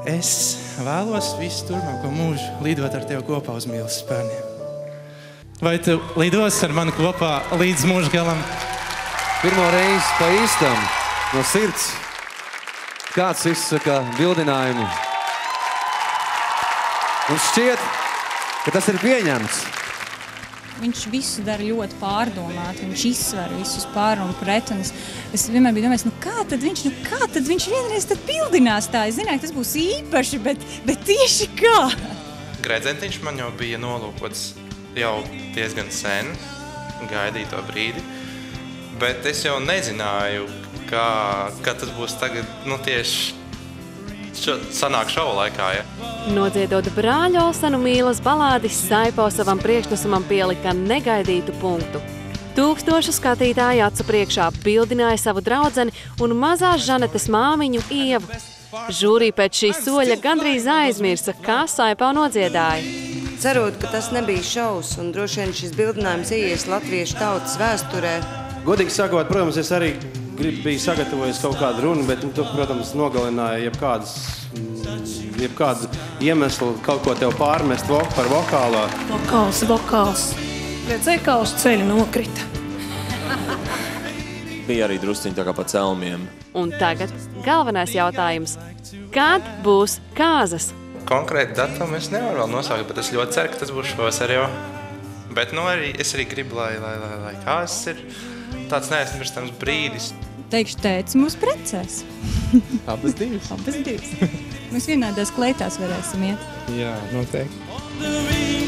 es vēlos visu turpmāko mūžu lidot ar tevi kopā uz mīlas spērniem. Vai tu lidos ar mani kopā līdz mūža galam? Pirmo reizi pa īstam, no sirds. Kāds izsaka bildinājumu? Mums šķiet, ka tas ir pieņemts. Viņš visu dara ļoti pārdomāt, viņš izsver visus pār un pret, un es vienmēr biju domājis, kā tad viņš vienreiz tad bildinās tā, es zināju, ka tas būs īpaši, bet tieši kā? Gredzentiņš man jau bija nolūkots jau diezgan sen, gaidīju to brīdi, bet es jau nezināju, kā tas būs tagad, tieši sanāk šovu laikā, ja. Nodziedot brāļu Olsenu mīlas balādi, Saipo savam priekšnesumam pielika negaidītu punktu. Tūkstošu skatītāju acu priekšā bildināja savu draudzeni un mazās Žanetes māmiņu Ievu. Žūrī pēc šī soļa gandrīz aizmirsa, kā Saipo nodziedāja. Cerot, ka tas nebija šovs un droši vien šis bildinājums ieies latviešu tautas vēsturē. Godīgi sakot, protams, es arī biju sagatavojis kaut kādu runu, bet, protams, nogalināja jebkādu iemeslu kaut ko tev pārmest par vokālā. Vokāls. Redzēju, kā uz ceļa nokrita. Bija arī drusciņi tā kā pa celmiem. Un tagad galvenais jautājums. Kad būs kāzas? Konkrēti datumu es nevaru vēl nosaukt, bet es ļoti ceru, ka tas būs šovasar jau. Bet es arī gribu, lai kāzas ir tāds neaizmirstams brīdis. Teikšu, tētis mūs precēs. Abas divas. Mēs vienādās kleitās varēsim iet. Jā, noteikti.